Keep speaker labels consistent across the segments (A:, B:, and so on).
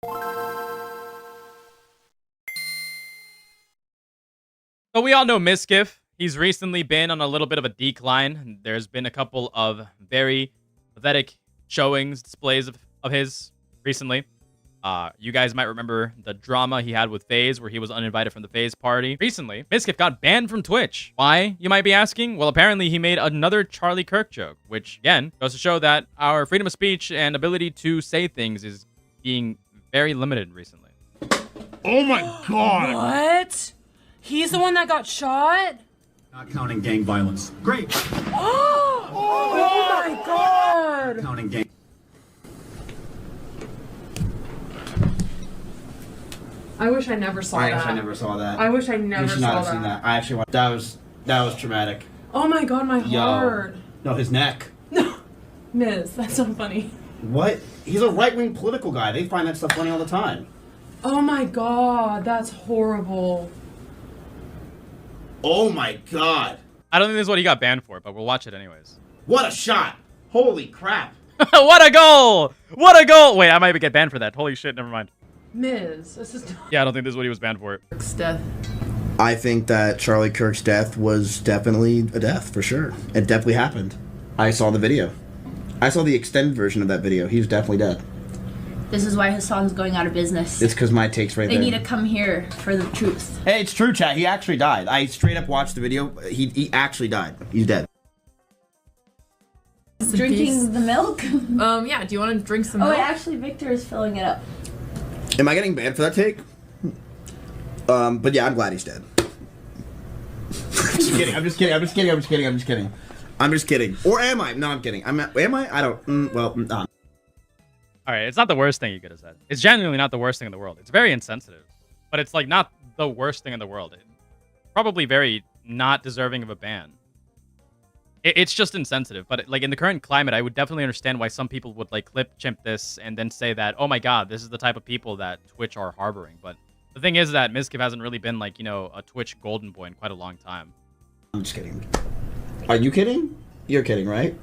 A: So we all know mizkif. He's recently been on a little bit of a decline. There's been a couple of very pathetic showings, displays of his recently. You guys might remember the drama he had with FaZe, where he was uninvited from the FaZe party. Recently, mizkif got banned from Twitch. Why, you might be asking? Well, apparently he made another Charlie Kirk joke, which, again, goes to show that our freedom of speech and ability to say things is being very limited recently.
B: Oh my god!
C: What? He's the one that got shot?
D: Not counting gang violence. Great.
C: Oh my god!
D: Counting gang.
C: I wish I never saw that.
E: I wish I never saw that.
C: I wish I never
E: You should
C: saw
E: not have seen that. I actually that was traumatic.
C: Oh my god, my heart.
E: No, his neck.
C: No. Miz, that's so funny.
E: What? He's a right-wing political guy. They find that stuff funny all the time.
C: Oh my god, that's horrible.
E: Oh my god.
A: I don't think this is what he got banned for, but we'll watch it anyways.
E: What a shot. Holy crap.
A: What a goal! What a goal! Wait, I might get banned for that. Holy shit, never mind.
C: Miz, this is
A: Yeah, I don't think this is what he was banned for.
C: death.
F: I think that Charlie Kirk's death was definitely a death, for sure. It definitely happened. I saw the video. I saw the extended version of that video. He was definitely dead.
G: This is why Hassan's going out of business.
F: It's because my take's right
G: They
F: there.
G: need to come here for the truth.
F: Hey, it's true, chat. He actually died. I straight up watched the video. He actually died. He's dead.
G: Drinking the milk?
C: Yeah, do you want to drink some
G: Oh,
C: milk?
G: actually, Victor is filling it up.
F: Am I getting banned for that take? But yeah, I'm glad he's dead. I'm just kidding. Or am I? No, I'm kidding. Am I? I don't. Well.
A: All right, it's not the worst thing you could have said. It's genuinely not the worst thing in the world. It's very insensitive, but it's like not the worst thing in the world. Probably very not deserving of a ban. It's just insensitive, but like in the current climate, I would definitely understand why some people would like clip chimp this and then say that, oh my god, this is the type of people that Twitch are harboring. But the thing is that mizkif hasn't really been like, you know, a Twitch golden boy in quite a long time.
F: I'm just kidding. Are you kidding? You're kidding, right?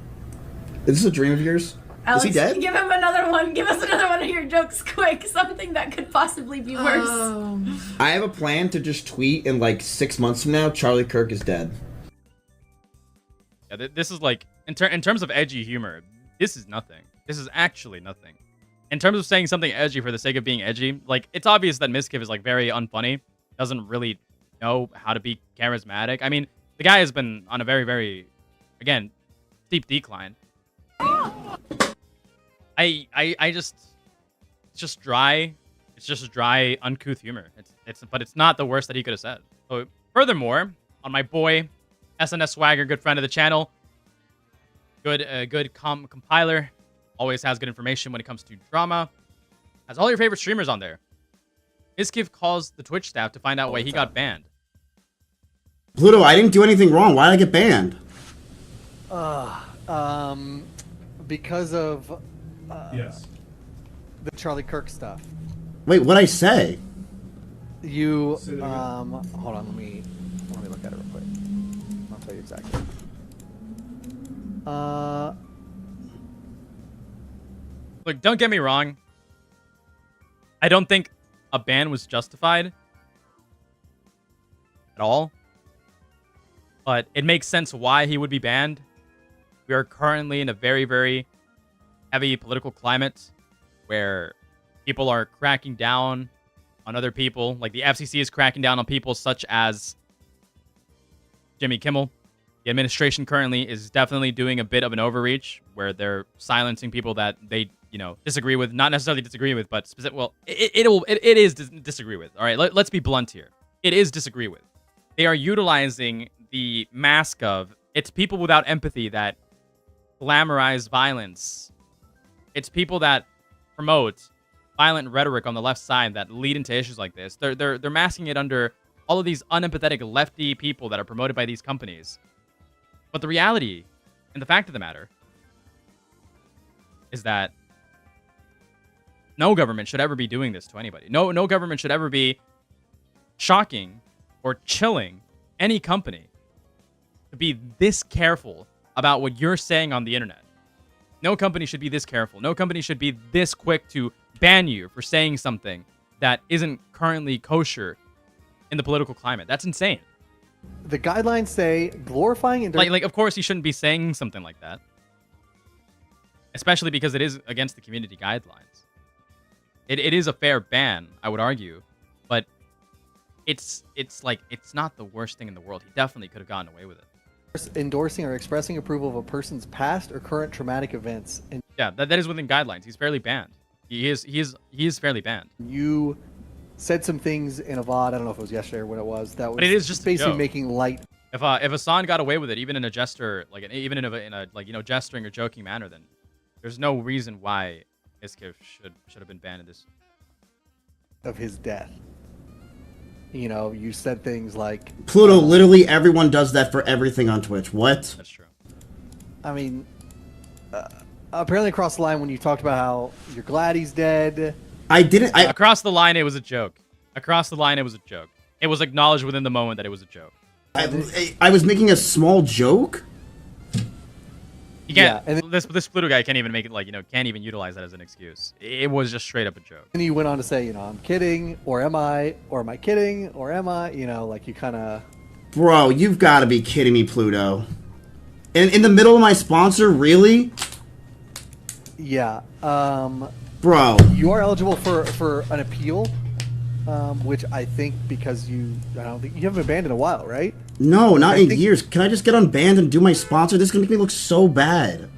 F: Is this a dream of yours?
G: Alex,
F: is he dead?
G: give him another one. Give us another one of your jokes, quick. Something that could possibly be worse.
F: I have a plan to just tweet in like 6 months from now, Charlie Kirk is dead.
A: Yeah, this is like, in terms of edgy humor, this is nothing. This is actually nothing. In terms of saying something edgy for the sake of being edgy, like, it's obvious that mizkif is like very unfunny, doesn't really know how to be charismatic. I mean, the guy has been on a very, very, again, steep decline. I just, it's just dry. It's just dry, uncouth humor. But it's not the worst that he could have said. So, furthermore, on my boy, SNS Swagger, good friend of the channel, good compiler, always has good information when it comes to drama, has all your favorite streamers on there. mizkif calls the Twitch staff to find out why he got banned.
F: Pluto, I didn't do anything wrong. Why did I get banned?
H: Because of
B: Yes.
H: the Charlie Kirk stuff.
F: Wait, what'd I say?
H: You
B: Say that again.
H: hold on, let me look at it real quick. I'll tell you exactly.
A: Look, don't get me wrong. I don't think a ban was justified at all. But it makes sense why he would be banned. We are currently in a very, very heavy political climate where people are cracking down on other people. Like the FCC is cracking down on people such as Jimmy Kimmel. The administration currently is definitely doing a bit of an overreach where they're silencing people that they, you know, disagree with. Not necessarily disagree with, but it is disagree with. All right, let's be blunt here. It is disagree with. They are utilizing the mask of it's people without empathy that glamorize violence. It's people that promote violent rhetoric on the left side that lead into issues like this. They're masking it under all of these unempathetic lefty people that are promoted by these companies. But the reality and the fact of the matter is that no government should ever be doing this to anybody. No government should ever be shocking or chilling any company to be this careful about what you're saying on the internet. No company should be this careful. No company should be this quick to ban you for saying something that isn't currently kosher in the political climate. That's insane.
H: The guidelines say glorifying and
A: Like, of course, he shouldn't be saying something like that, especially because it is against the community guidelines. It is a fair ban, I would argue, but it's like it's not the worst thing in the world. He definitely could have gotten away with it.
H: endorsing or expressing approval of a person's past or current traumatic events. And
A: Yeah, that is within guidelines. He's fairly banned. He is fairly banned.
H: you said some things in a VOD. I don't know if it was yesterday or when it was. That was
A: But it is just a
H: basically
A: joke.
H: making light.
A: If Hasan got away with it, even in a gesture, like even in a like gesturing or joking manner, then there's no reason why mizkif should have been banned in this.
H: Of his death. You know, you said things like
F: Pluto, literally everyone does that for everything on Twitch. What?
A: That's true.
H: I mean, apparently across the line when you talked about how you're glad he's dead.
F: I didn't.
A: Across the line, it was a joke. Across the line, it was a joke. It was acknowledged within the moment that it was a joke.
F: I was making a small joke.
A: You can't.
H: Yeah, and
A: this Pluto guy can't even make it can't even utilize that as an excuse. It was just straight up a joke.
H: And you went on to say, you know, I'm kidding, or am I kidding, or am I? You know, like you kind of.
F: Bro, you've got to be kidding me, Pluto. In the middle of my sponsor, really?
H: Yeah.
F: Bro.
H: You are eligible for an appeal, which I think because I don't think you haven't been banned in a while, right?
F: No, not
H: I
F: in
H: think-
F: years. Can I just get unbanned and do my sponsor? This is going to make me look so bad.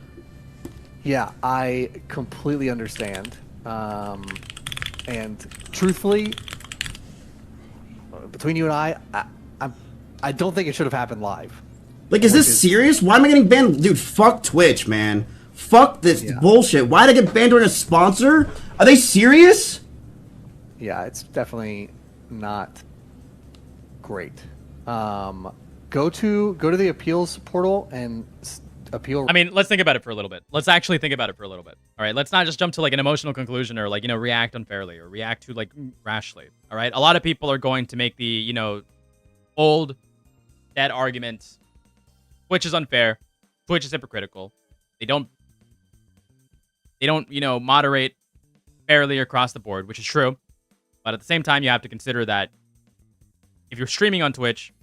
H: Yeah, I completely understand. And truthfully, between you and I don't think it should have happened live.
F: Like, is this serious? Why am I getting banned? Dude, fuck Twitch, man. Fuck this bullshit. Why did I get banned during a sponsor? Are they serious?
H: Yeah, it's definitely not great. Go to the appeals portal and appeal.
A: I mean, let's think about it for a little bit. Let's actually think about it for a little bit. All right, let's not just jump to like an emotional conclusion or like react unfairly or react to like rashly. All right, a lot of people are going to make the old dead argument. Twitch is unfair. Twitch is hypocritical. They don't moderate fairly across the board, which is true. But at the same time, you have to consider that if you're streaming on Twitch,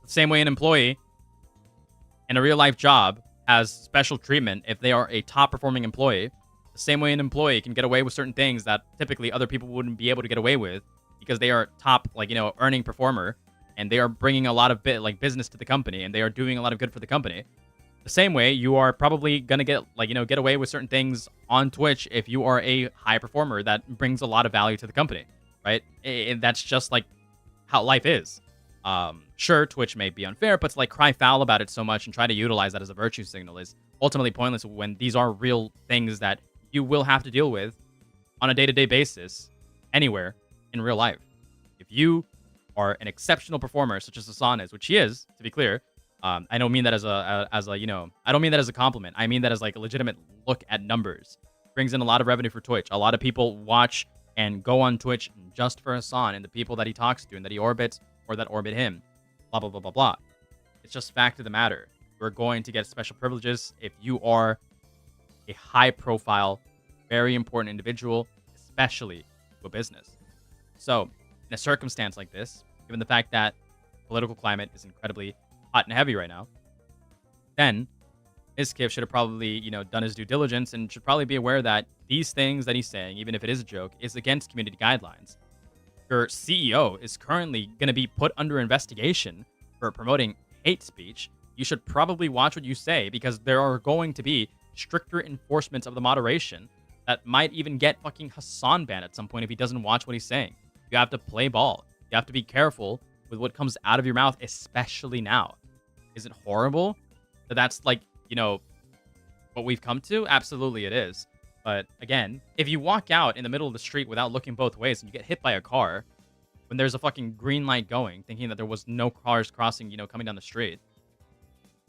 A: the same way an employee in a real life job has special treatment if they are a top performing employee, the same way an employee can get away with certain things that typically other people wouldn't be able to get away with because they are top earning performer and they are bringing a lot of business to the company and they are doing a lot of good for the company. The same way you are probably gonna get get away with certain things on Twitch if you are a high performer that brings a lot of value to the company, right? That's just like how life is. Sure, Twitch may be unfair, but to cry foul about it so much and try to utilize that as a virtue signal is ultimately pointless when these are real things that you will have to deal with on a day-to-day basis anywhere in real life. If you are an exceptional performer such as Hasan is, which he is, to be clear, I don't mean that as a I don't mean that as a compliment. I mean that as a legitimate look at numbers. Brings in a lot of revenue for Twitch. A lot of people watch and go on Twitch just for Hasan and the people that he talks to and that he orbits or that orbit him. Blah, blah, blah, blah, blah. It's just fact of the matter. You're going to get special privileges if you are a high-profile, very important individual, especially to a business. So, in a circumstance like this, given the fact that political climate is incredibly hot and heavy right now, then mizkif should have probably, done his due diligence and should probably be aware that these things that he's saying, even if it is a joke, is against community guidelines. Your CEO is currently going to be put under investigation for promoting hate speech. You should probably watch what you say because there are going to be stricter enforcements of the moderation that might even get fucking Hasan banned at some point if he doesn't watch what he's saying. You have to play ball. You have to be careful with what comes out of your mouth, especially now. Is it horrible that that's what we've come to? Absolutely it is. But again, if you walk out in the middle of the street without looking both ways and you get hit by a car when there's a fucking green light going, thinking that there was no cars crossing, coming down the street,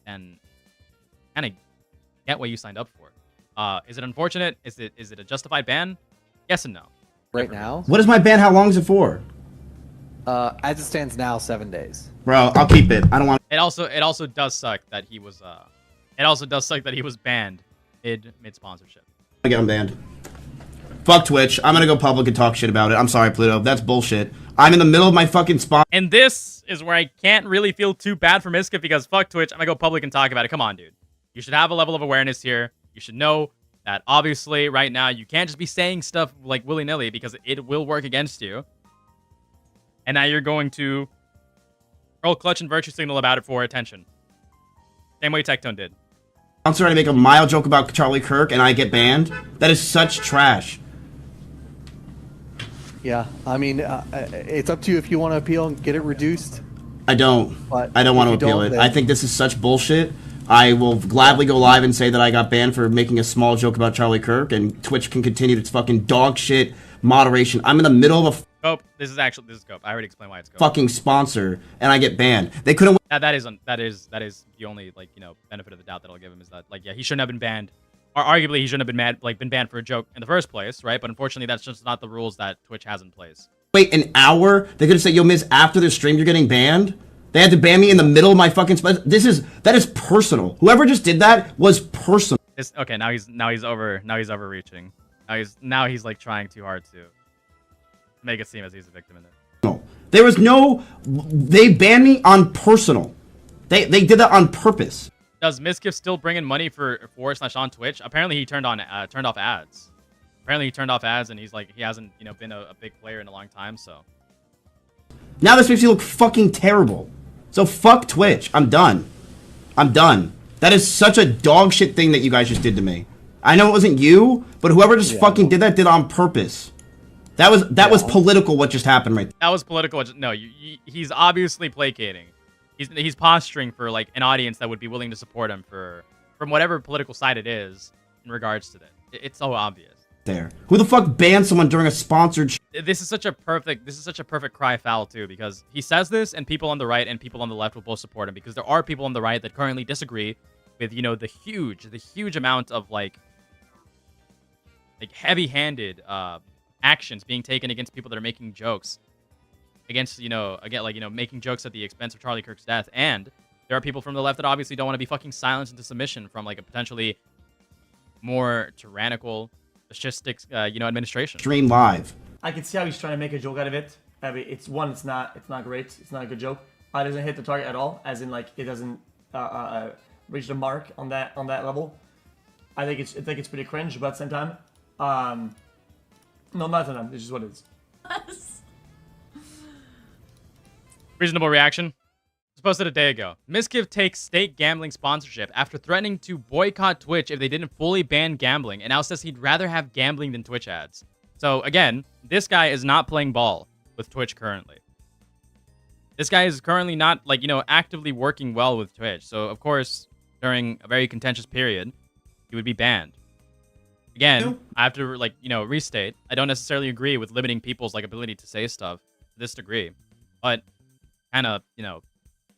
A: then kind of get what you signed up for. Is it unfortunate? Is it a justified ban? Yes and no.
H: Right now,
F: What is my ban? How long is it for?
H: as it stands now, 7 days.
F: Bro, I'll keep it. I don't want.
A: It also does suck that he was banned mid sponsorship.
F: I get unbanned. Fuck Twitch. I'm gonna go public and talk shit about it. I'm sorry, Pluto. That's bullshit. I'm in the middle of my fucking spot.
A: And this is where I can't really feel too bad for mizkif because fuck Twitch. I'm gonna go public and talk about it. Come on, dude. You should have a level of awareness here. You should know that obviously right now you can't just be saying stuff like willy-nilly because it will work against you. And now you're going to roll clutch and virtue signal about it for attention. Same way Tectone did.
F: I'm trying to make a mild joke about Charlie Kirk and I get banned. That is such trash.
H: Yeah, I mean, it's up to you if you want to appeal and get it reduced.
F: I don't.
H: But
F: I don't want to
H: if you
F: appeal
H: don't,
F: it.
H: then-
F: I think this is such bullshit. I will gladly go live and say that I got banned for making a small joke about Charlie Kirk, and Twitch can continue its fucking dog shit moderation. I'm in the middle of a
A: Cope. This is Cope. I already explained why it's Cope.
F: fucking sponsor, and I get banned. They couldn't.
A: That is the only like benefit of the doubt that I'll give him is that like yeah he shouldn't have been banned, or arguably he shouldn't have been banned for a joke in the first place, right? But unfortunately that's just not the rules that Twitch has in place.
F: Wait an hour. They could have said, "Yo, Miz, after the stream, you're getting banned." They had to ban me in the middle of my fucking. That is personal. Whoever just did that was personal.
A: Okay, now he's overreaching. Now he's like trying too hard to make it seem as he's a victim in it.
F: There was no. They banned me on personal. They did that on purpose.
A: Does mizkif still bring in money for /on Twitch? Apparently he turned off ads. Apparently he turned off ads and he hasn't been a big player in a long time. So
F: Now this makes me look fucking terrible. So fuck Twitch. I'm done. That is such a dog shit thing that you guys just did to me. I know it wasn't you, but whoever just fucking did that did it on purpose. That was political what just happened right there.
A: that was political. No, he's obviously placating. He's posturing for like an audience that would be willing to support him from whatever political side it is in regards to that. It's so obvious.
F: There. Who the fuck banned someone during a sponsored
A: This is such a perfect cry foul too, because he says this and people on the right and people on the left will both support him, because there are people on the right that currently disagree with the huge amount of like heavy-handed actions being taken against people that are making jokes against making jokes at the expense of Charlie Kirk's death. And there are people from the left that obviously don't want to be fucking silenced into submission from like a potentially more tyrannical fascistic administration.
F: stream live?
B: I can see how he's trying to make a joke out of it. I mean, it's not great. It's not a good joke. It doesn't hit the target at all. As in, like, it doesn't reach the mark on that level. I think it's pretty cringe, but at the same time, no, not at the time. It's just what it is.
A: Reasonable reaction. It's posted a day ago. mizkif takes state gambling sponsorship after threatening to boycott Twitch if they didn't fully ban gambling, and now says he'd rather have gambling than Twitch ads. So again, this guy is not playing ball with Twitch currently. This guy is currently not actively working well with Twitch. So of course, during a very contentious period, he would be banned. Again, I have to restate. I don't necessarily agree with limiting people's ability to say stuff to this degree, but kind of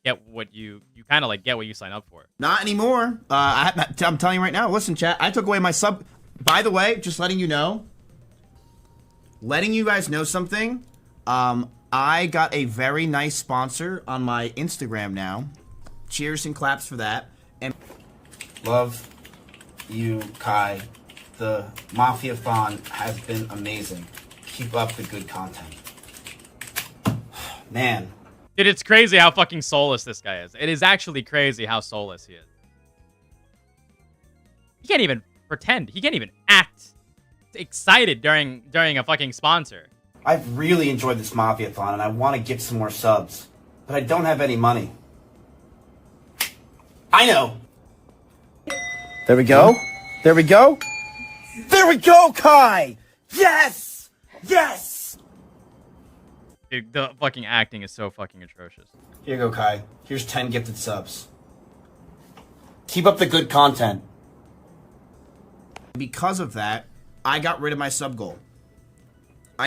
A: get what you get what you sign up for.
F: Not anymore. I'm telling you right now. Listen, chat. I took away my sub. By the way, just letting you guys know something. I got a very nice sponsor on my Instagram now. Cheers and claps for that. And love you, Kai. The Mafia Fawn has been amazing. Keep up the good content. Man.
A: Dude, it's crazy how fucking soulless this guy is. It is actually crazy how soulless he is. He can't even pretend. He can't even act excited during a fucking sponsor.
F: I've really enjoyed this Mafia-thon, and I want to get some more subs. But I don't have any money. I know! There we go. There we go. There we go, Kai! Yes! Yes!
A: Dude, the fucking acting is so fucking atrocious.
F: Here you go, Kai. Here's 10 gifted subs. Keep up the good content. Because of that, I got rid of my sub goal. The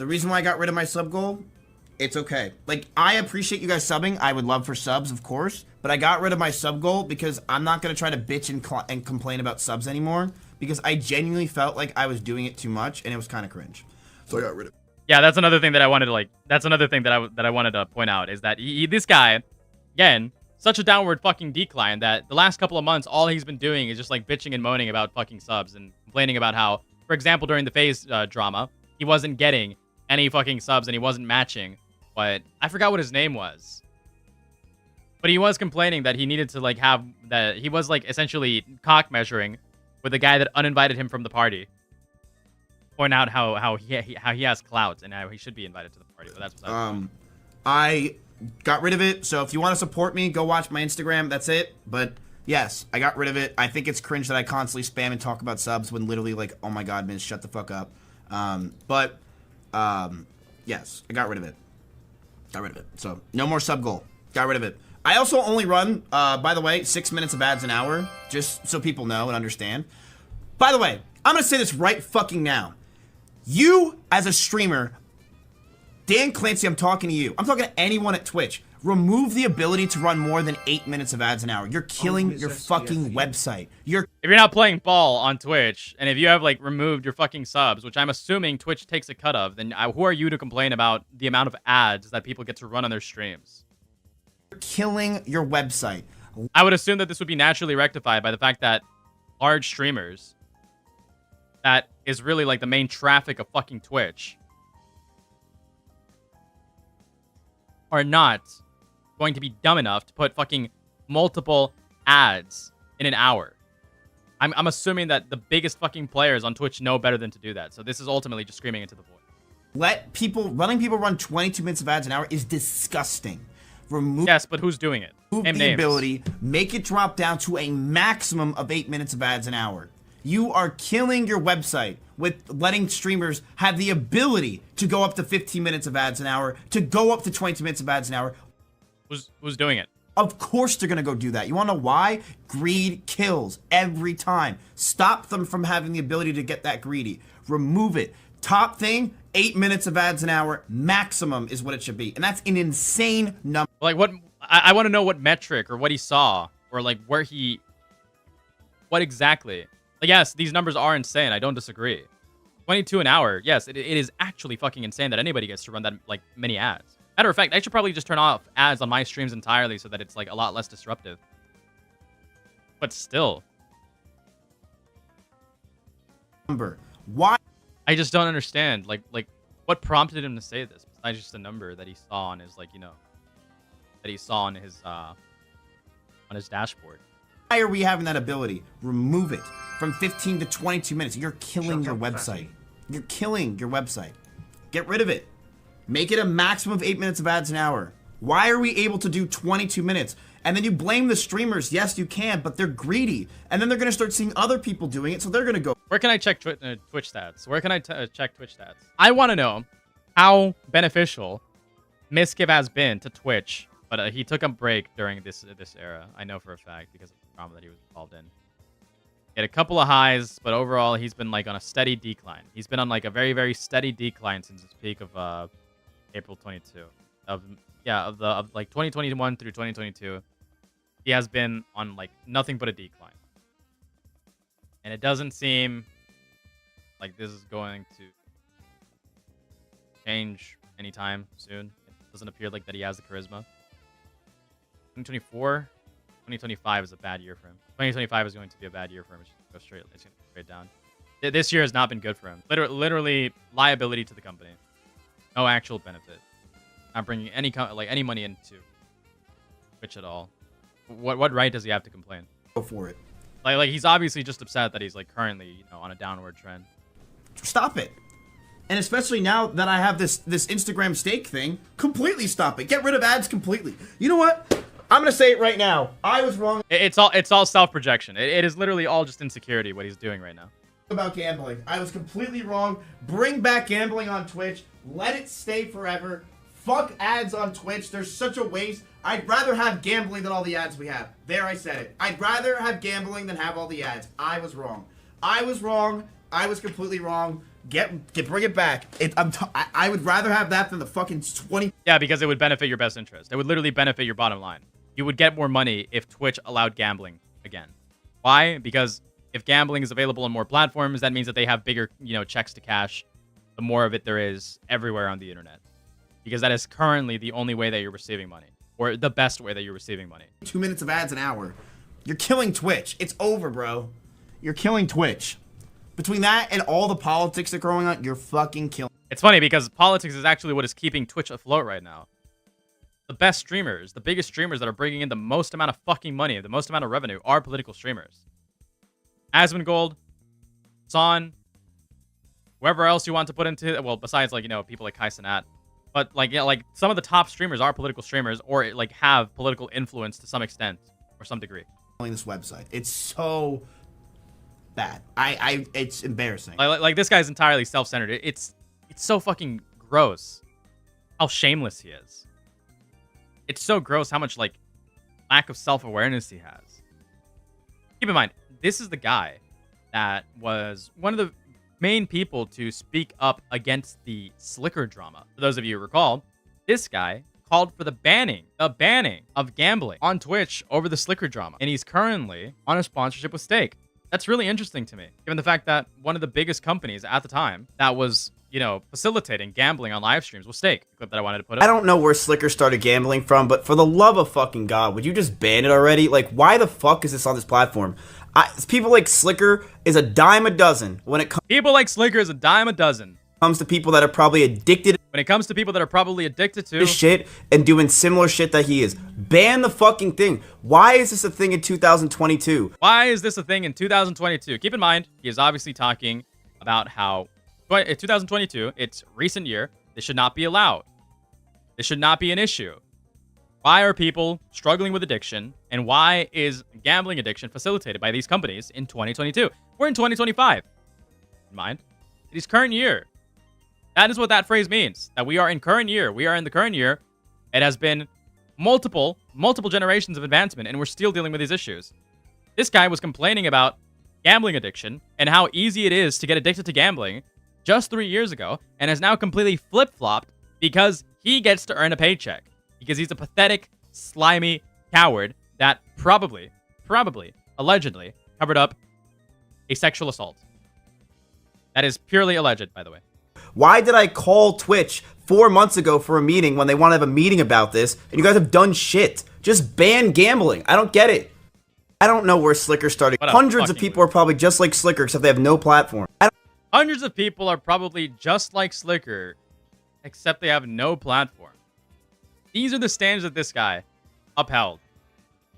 F: reason why I got rid of my sub goal, it's okay. Like, I appreciate you guys subbing. I would love for subs, of course. But I got rid of my sub goal because I'm not going to try to bitch and complain about subs anymore. Because I genuinely felt like I was doing it too much and it was kind of cringe. So I got rid of it.
A: Yeah, that's another thing that I wanted to I wanted to point out is that this guy, again, such a downward fucking decline that the last couple of months, all he's been doing is just like bitching and moaning about fucking subs and complaining about how, for example, during the phase drama, he wasn't getting any fucking subs and he wasn't matching. But I forgot what his name was. But he was complaining that he needed to like have that he was like essentially cock measuring with the guy that uninvited him from the party. Point out how he has clout and how he should be invited to the party. But that's what
F: I got rid of it. So if you want to support me, go watch my Instagram. That's it. But yes, I got rid of it. I think it's cringe that I constantly spam and talk about subs when literally like, oh my god, Miz, shut the fuck up. Yes, I got rid of it. Got rid of it. So no more sub goal. Got rid of it. I also only run, by the way, 6 minutes of ads an hour, just so people know and understand. By the way, I'm gonna say this right fucking now. You, as a streamer, Dan Clancy, I'm talking to you. I'm talking to anyone at Twitch. Remove the ability to run more than 8 minutes of ads an hour. You're killing your fucking website. If
A: you're not playing ball on Twitch, and if you have like removed your fucking subs, which I'm assuming Twitch takes a cut of, then who are you to complain about the amount of ads that people get to run on their streams?
F: You're killing your website.
A: I would assume that this would be naturally rectified by the fact that large streamers, that is really like the main traffic of fucking Twitch, are not going to be dumb enough to put fucking multiple ads in an hour. I'm assuming that the biggest fucking players on Twitch know better than to do that. So this is ultimately just screaming into the void.
F: Letting people run 22 minutes of ads an hour is disgusting. Remove
A: Yes, but who's doing it? Name
F: the
A: names.
F: ability, make it drop down to a maximum of 8 minutes of ads an hour. You are killing your website with letting streamers have the ability to go up to 15 minutes of ads an hour, to go up to 22 minutes of ads an hour.
A: Who's doing it?
F: Of course they're gonna go do that. You wanna know why? Greed kills every time. Stop them from having the ability to get that greedy. Remove it. Top thing, 8 minutes of ads an hour, maximum is what it should be. And that's an insane number.
A: Like what? I want to know what metric or what he saw or like what exactly. Like, yes, these numbers are insane. I don't disagree. 22 an hour. Yes, it is actually fucking insane that anybody gets to run that like many ads. Matter of fact, I should probably just turn off ads on my streams entirely so that it's like a lot less disruptive. But still.
F: Why?
A: I just don't understand. Like what prompted him to say this? Besides just a number that he saw on his that he saw on his dashboard.
F: Why are we having that ability? Remove it from 15 to 22 minutes. You're killing your website. You're killing your website. Get rid of it. Make it a maximum of 8 minutes of ads an hour. Why are we able to do 22 minutes? And then you blame the streamers. Yes, you can, but they're greedy. And then they're going to start seeing other people doing it, so they're going to go.
A: Where can I check Twitch stats? Where can I check Twitch stats? I want to know how beneficial mizkif has been to Twitch, but he took a break during this era. I know for a fact because of the drama that he was involved in. He had a couple of highs, but overall he's been like on a steady decline. He's been on like a very, very steady decline since his peak of April 22 of like 2021 through 2022. He has been on like nothing but a decline. And it doesn't seem like this is going to change anytime soon. It doesn't appear like that he has the charisma. 2025 is a bad year for him. 2025 is going to be a bad year for him. It's going to go straight down. This year has not been good for him. Literally liability to the company. No actual benefit. Not bringing any money into Twitch at all. What right does he have to complain?
F: Go for it.
A: Like he's obviously just upset that he's like currently, on a downward trend.
F: Stop it. And especially now that I have this Instagram stake thing, completely stop it. Get rid of ads completely. You know what? I'm gonna say it right now. I was wrong
A: It's all self-projection. It is literally all just insecurity what he's doing right now.
F: about gambling. I was completely wrong. Bring back gambling on Twitch. Let it stay forever. Fuck ads on Twitch. They're such a waste. I'd rather have gambling than all the ads we have. There, I said it. I'd rather have gambling than have all the ads. I was wrong. I was wrong. I was completely wrong. Bring it back. I would rather have that than the fucking 20.
A: Yeah, because it would benefit your best interest. It would literally benefit your bottom line. You would get more money if Twitch allowed gambling again. Why? Because if gambling is available on more platforms, that means that they have bigger, checks to cash. The more of it there is everywhere on the internet. Because that is currently the only way that you're receiving money. or the best way that you're receiving money.
F: 2 minutes of ads an hour. You're killing Twitch. It's over, bro. You're killing Twitch. Between that and all the politics that are going on, you're fucking killing.
A: It's funny because politics is actually what is keeping Twitch afloat right now. The best streamers, the biggest streamers that are bringing in the most amount of fucking money, the most amount of revenue are political streamers. Asmongold, Son, whoever else you want to put into it, well, besides like, you know, people like Kai Cenat. But like, yeah, like some of the top streamers are political streamers or like have political influence to some extent or some degree.
F: This website. It's so bad. It's embarrassing.
A: Like this guy's entirely self-centered. It's so fucking gross how shameless he is. It's so gross how much like lack of self-awareness he has. Keep in mind, this is the guy that was one of the main people to speak up against the Slicker drama. For those of you who recall, this guy called for the banning of gambling on Twitch over the Slicker drama. And he's currently on a sponsorship with Stake. That's really interesting to me, given the fact that one of the biggest companies at the time that was, you know, facilitating gambling on live streams was Stake. The clip that I wanted to put up.
F: I don't know where Slicker started gambling from, but for the love of fucking God, would you just ban it already? Like, why the fuck is this on this platform? People like Slicker is a dime a dozen when it comes.
A: People like Slicker is a dime a dozen.
F: Comes to people that are probably addicted.
A: When it comes to people that are probably addicted to
F: shit and doing similar shit that he is. Ban the fucking thing. Why is this a thing in 2022?
A: Why is this a thing in 2022? Keep in mind, he is obviously talking about how 2022, it's recent year, this should not be allowed. This should not be an issue. Why are people struggling with addiction? And why is gambling addiction facilitated by these companies in 2022? We're in 2025. In mind, it is current year. That is what that phrase means. That we are in current year. We are in the current year. It has been multiple generations of advancement, and we're still dealing with these issues. This guy was complaining about gambling addiction and how easy it is to get addicted to gambling just 3 years ago, and has now completely flip-flopped because he gets to earn a paycheck. Because he's a pathetic, slimy coward that probably, allegedly, covered up a sexual assault. That is purely alleged, by the way.
F: Why did I call Twitch 4 months ago for a meeting when they want to have a meeting about this, and you guys have done shit? Just ban gambling. I don't get it. I don't know where Slicker started. Hundreds of people are probably just like Slicker, except they have no platform.
A: Hundreds of people are probably just like Slicker, except they have no platform. These are the standards that this guy upheld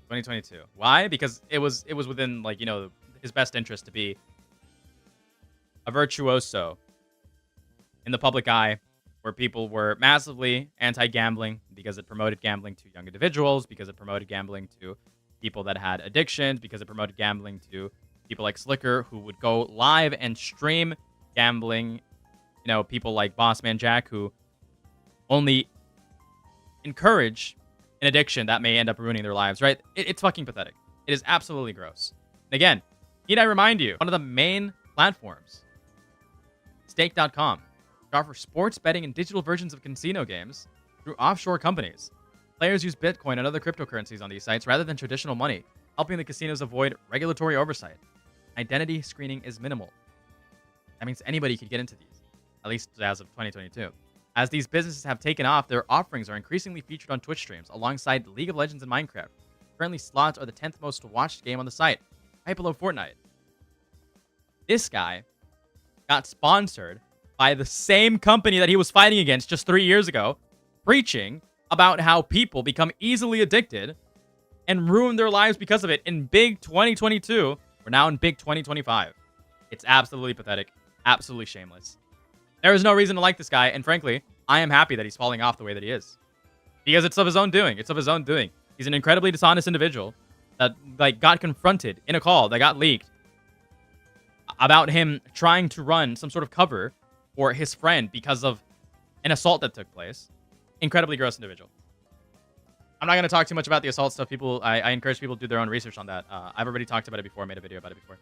A: 2022. Why? Because it was within, like, you know, his best interest to be a virtuoso in the public eye, where people were massively anti-gambling because it promoted gambling to young individuals, because it promoted gambling to people that had addictions, because it promoted gambling to people like Slicker who would go live and stream gambling. You know, people like Bossman Jack who only encourage an addiction that may end up ruining their lives, right? It's fucking pathetic. It is absolutely gross. And again, need I remind you, one of the main platforms, Stake.com, offer sports betting and digital versions of casino games through offshore companies. Players use Bitcoin and other cryptocurrencies on these sites rather than traditional money, helping the casinos avoid regulatory oversight. Identity screening is minimal. That means anybody could get into these, at least as of 2022. As these businesses have taken off, their offerings are increasingly featured on Twitch streams alongside League of Legends and Minecraft. Currently, slots are the 10th most watched game on the site, right below Fortnite. This guy got sponsored by the same company that he was fighting against just 3 years ago, preaching about how people become easily addicted and ruin their lives because of it in big 2022. We're now in big 2025. It's absolutely pathetic, absolutely shameless. There is no reason to like this guy, and frankly, I am happy that he's falling off the way that he is. Because it's of his own doing. It's of his own doing. He's an incredibly dishonest individual that, like, got confronted in a call that got leaked about him trying to run some sort of cover for his friend because of an assault that took place. Incredibly gross individual. I'm not going to talk too much about the assault stuff. I encourage people to do their own research on that. I've already talked about it before, made a video about it before.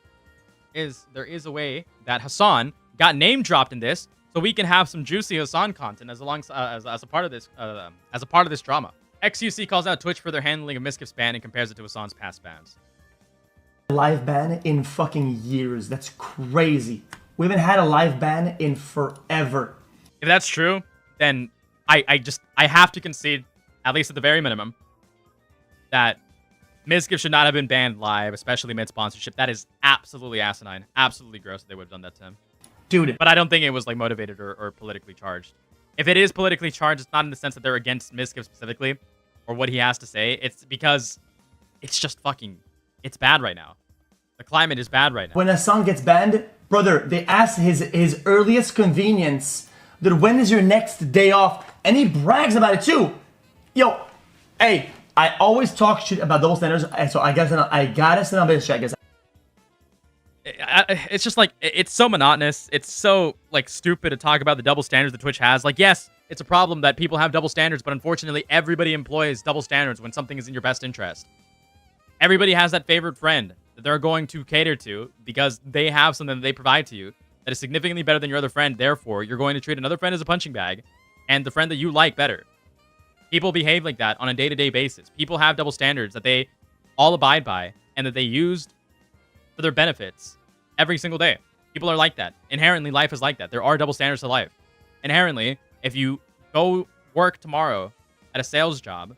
A: There is a way that Hasan got name dropped in this, so we can have some juicy Hasan content as a part of this drama. XUC calls out Twitch for their handling of mizkif's ban and compares it to Hasan's past bans.
B: Live ban in fucking years. That's crazy. We haven't had a live ban in forever.
A: If that's true, then I have to concede, at least at the very minimum, that mizkif should not have been banned live, especially mid sponsorship. That is absolutely asinine, absolutely gross that they would have done that to him.
B: Dude,
A: But I don't think it was like motivated or politically charged. If it is politically charged, it's not in the sense that they're against mizkif specifically or what he has to say. It's because it's just fucking, it's bad right now. The climate is bad right now.
B: when Hasan gets banned, brother, they ask his earliest convenience, that when is your next day off? And he brags about it too. Yo, hey, I always talk shit about double standards, so I gotta send on this shit, I guess.
A: It's just like, it's so monotonous. It's so like stupid to talk about the double standards that Twitch has. Like, yes, it's a problem that people have double standards, but unfortunately everybody employs double standards when something is in your best interest. Everybody has that favorite friend that they're going to cater to because they have something that they provide to you that is significantly better than your other friend. Therefore, you're going to treat another friend as a punching bag and the friend that you like better. People behave like that on a day-to-day basis. People have double standards that they all abide by and that they used for their benefits every single day. People are like that. Inherently, life is like that. There are double standards to life. Inherently, if you go work tomorrow at a sales job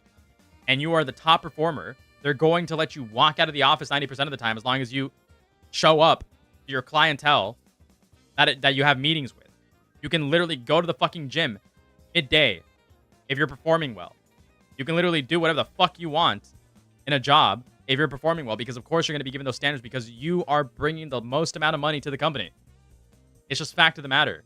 A: and you are the top performer, they're going to let you walk out of the office 90% of the time as long as you show up to your clientele that you have meetings with. You can literally go to the fucking gym midday if you're performing well. You can literally do whatever the fuck you want in a job if you're performing well, because of course you're going to be given those standards because you are bringing the most amount of money to the company. It's just fact of the matter.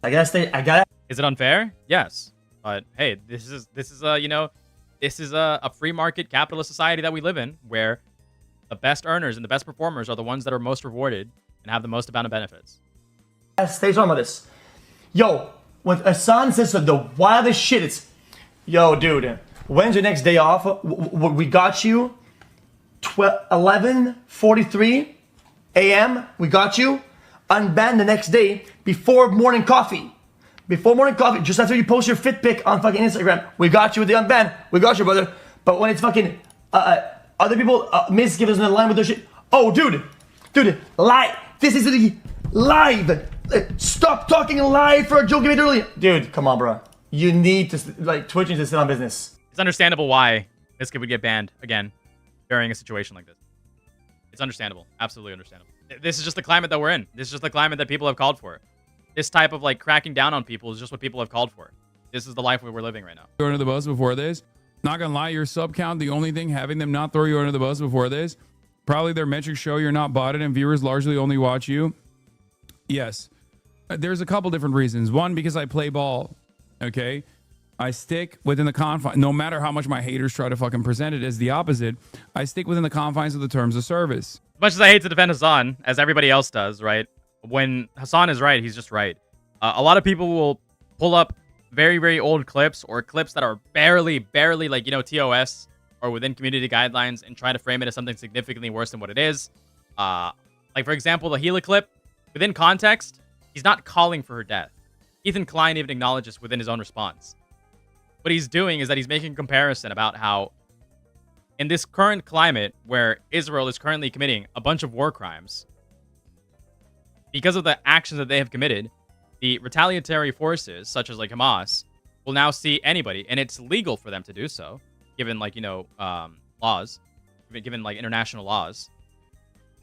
B: I gotta.
A: Is it unfair? Yes. But hey, this is a free market capitalist society that we live in, where the best earners and the best performers are the ones that are most rewarded and have the most amount of benefits.
B: Stay talking about this. Yo, when Hasan says the wildest shit, it's, yo, dude, when's your next day off? We got you. 11:43 a.m. We got you. Unbanned the next day before morning coffee. Before morning coffee, just after you post your fit pic on fucking Instagram, we got you with the unbanned. We got you, brother. But when it's fucking other people, mizkif isn't in line with their shit. Oh, dude, live. This is the live. Stop talking live for a joke you made earlier. Dude, come on, bro. You need to, like, Twitch needs to sit on business.
A: It's understandable why mizkif would get banned again during a situation like this. It's understandable. Absolutely understandable. This is just the climate that we're in. This is just the climate that people have called for. This type of like cracking down on people is just what people have called for. This is the life we're living right now.
I: You under the bus before this. Not gonna lie, your sub count, the only thing having them not throw you under the bus before this, probably their metrics show you're not botted and viewers largely only watch you. Yes. There's a couple different reasons. One, because I play ball. Okay. I stick within the confines, no matter how much my haters try to fucking present it as the opposite. I stick within the confines of the terms of service.
A: As much as I hate to defend Hasan, as everybody else does, right? When Hasan is right, he's just right. A lot of people will pull up very, very old clips or clips that are barely like, TOS or within community guidelines and try to frame it as something significantly worse than what it is. Like, for example, the Gila clip, within context, he's not calling for her death. Ethan Klein even acknowledges within his own response. What he's doing is that he's making a comparison about how in this current climate where Israel is currently committing a bunch of war crimes, because of the actions that they have committed, the retaliatory forces, such as like Hamas, will now see anybody, and it's legal for them to do so, given like, laws, given like international laws,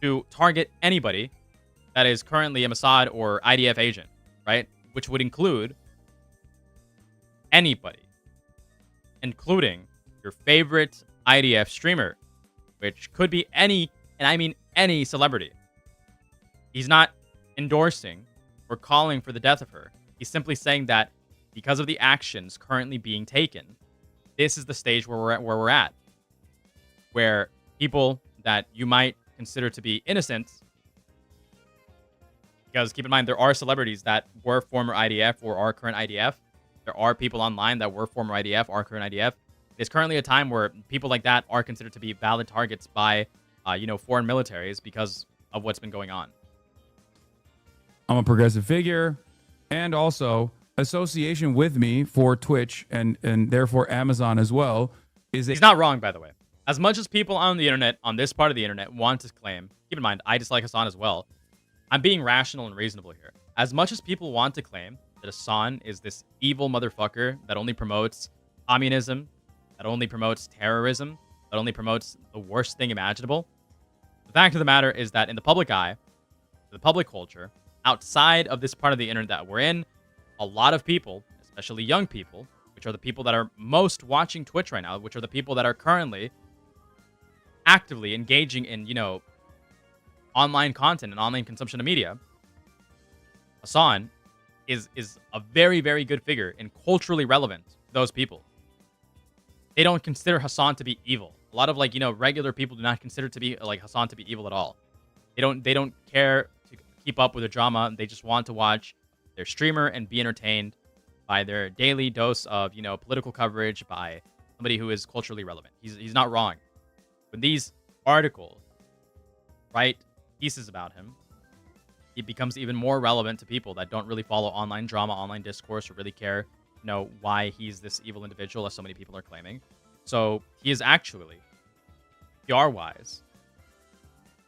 A: to target anybody that is currently a Mossad or IDF agent, right? Which would include anybody, including your favorite IDF streamer, which could be any, and I mean any celebrity. He's not endorsing or calling for the death of her. He's simply saying that because of the actions currently being taken, this is the stage where we're at, where people that you might consider to be innocent, because keep in mind, there are celebrities that were former IDF or are current IDF. There are people online that were former IDF, are current IDF. There's currently a time where people like that are considered to be valid targets by, foreign militaries because of what's been going on.
I: I'm a progressive figure, and also association with me for Twitch and therefore Amazon as well is
A: He's not wrong, by the way. As much as people on the internet, on this part of the internet, want to claim, keep in mind, I dislike Hasan as well. I'm being rational and reasonable here. As much as people want to claim that Hasan is this evil motherfucker that only promotes communism, that only promotes terrorism, that only promotes the worst thing imaginable. The fact of the matter is that in the public eye, the public culture, outside of this part of the internet that we're in, a lot of people, especially young people, which are the people that are most watching Twitch right now, which are the people that are currently actively engaging in, online content and online consumption of media, Hasan is a very, very good figure and culturally relevant to those people. They don't consider Hasan to be evil. A lot of regular people do not consider to be Hasan to be evil at all. They don't care to keep up with the drama. They just want to watch their streamer and be entertained by their daily dose of, political coverage by somebody who is culturally relevant. He's not wrong. When these articles write pieces about him, it becomes even more relevant to people that don't really follow online drama, online discourse, or really care, why he's this evil individual, as so many people are claiming. So he is actually, PR-wise,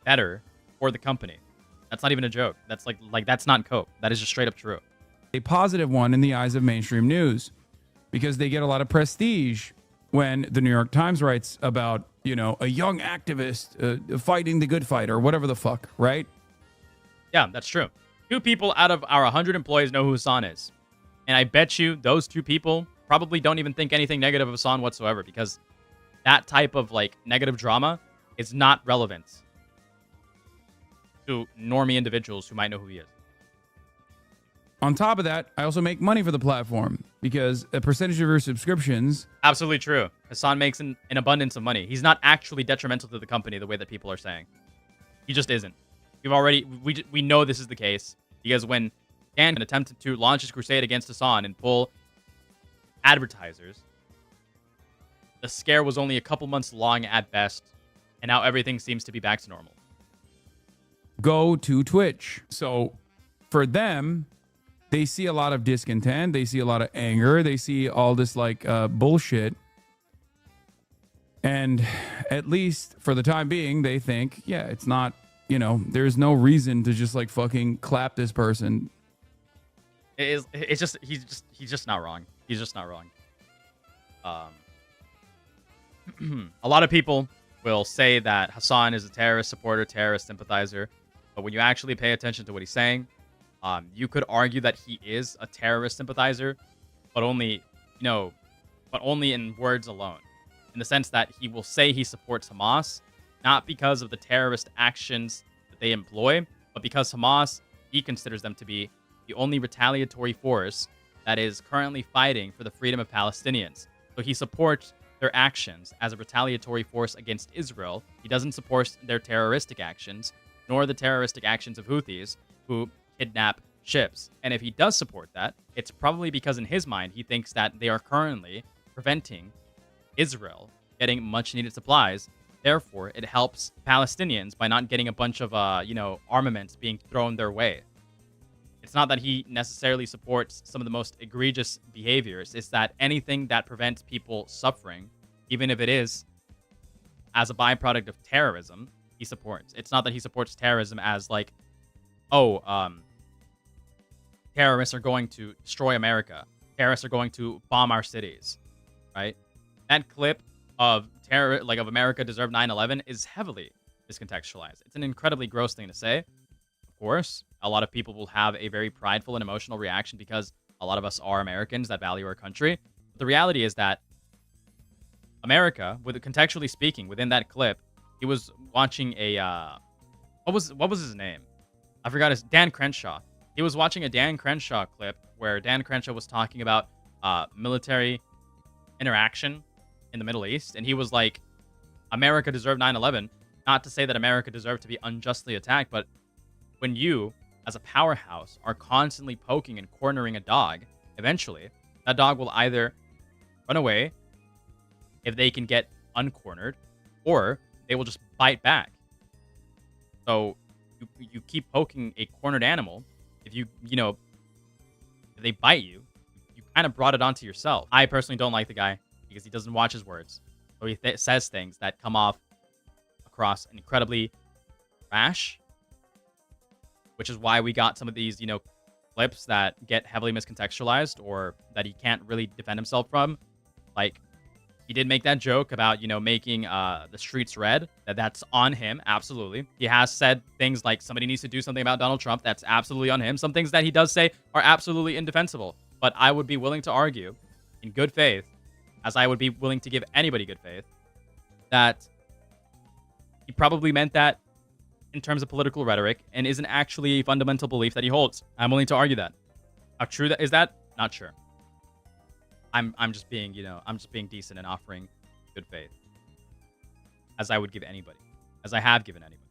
A: better for the company. That's not even a joke. That's that's not cope. That is just straight up true.
I: A positive one in the eyes of mainstream news, because they get a lot of prestige when the New York Times writes about, a young activist fighting the good fight or whatever the fuck, right?
A: Yeah, that's true. 2 people out of our 100 employees know who Hasan is. And I bet you those 2 people probably don't even think anything negative of Hasan whatsoever, because that type of negative drama is not relevant to normie individuals who might know who he is.
I: On top of that, I also make money for the platform because a percentage of your subscriptions.
A: Absolutely true. Hasan makes an abundance of money. He's not actually detrimental to the company the way that people are saying. He just isn't. We know this is the case because when Dan attempted to launch his crusade against Hasan and pull advertisers, the scare was only a couple months long at best, and now everything seems to be back to normal.
I: Go to Twitch. So for them, they see a lot of discontent. They see a lot of anger. They see all this bullshit. And at least for the time being, they think, yeah, it's not, there's no reason to just fucking clap this person.
A: He's just not wrong. He's just not wrong. A lot of people will say that Hasan is a terrorist supporter, terrorist sympathizer, but when you actually pay attention to what he's saying, you could argue that he is a terrorist sympathizer, but only in words alone. In the sense that he will say he supports Hamas, not because of the terrorist actions that they employ, but because Hamas, he considers them to be the only retaliatory force that is currently fighting for the freedom of Palestinians. So he supports their actions as a retaliatory force against Israel. He doesn't support their terroristic actions, nor the terroristic actions of Houthis, who kidnap ships. And if he does support that, it's probably because in his mind, he thinks that they are currently preventing Israel getting much needed supplies. Therefore, it helps Palestinians by not getting a bunch of, armaments being thrown their way. It's not that he necessarily supports some of the most egregious behaviors. It's that anything that prevents people suffering, even if it is as a byproduct of terrorism, he supports. It's not that he supports terrorism as terrorists are going to destroy America. Terrorists are going to bomb our cities, right? That clip of of America deserved 9/11 is heavily miscontextualized. It's an incredibly gross thing to say. Of course, a lot of people will have a very prideful and emotional reaction because a lot of us are Americans that value our country. But the reality is that America, contextually speaking, within that clip, he was watching a what was his name? I forgot his Dan Crenshaw. He was watching a Dan Crenshaw clip where Dan Crenshaw was talking about military interaction in the Middle East, and he was like, America deserved 9/11. Not to say that America deserved to be unjustly attacked, but when you, as a powerhouse, are constantly poking and cornering a dog, eventually, that dog will either run away if they can get uncornered, or they will just bite back. So you keep poking a cornered animal. If if they bite you, you kind of brought it onto yourself. I personally don't like the guy because he doesn't watch his words. So he says things that come across incredibly rash, which is why we got some of these, clips that get heavily miscontextualized or that he can't really defend himself from. Like, He did make that joke about, making the streets red. That's on him, absolutely. He has said things like somebody needs to do something about Donald Trump. That's absolutely on him. Some things that he does say are absolutely indefensible. But I would be willing to argue, in good faith, as I would be willing to give anybody good faith, that he probably meant that in terms of political rhetoric and isn't actually a fundamental belief that he holds. I'm willing to argue that. How true that is that? Not sure. I'm just being, I'm just being decent and offering good faith. As I would give anybody. As I have given anybody.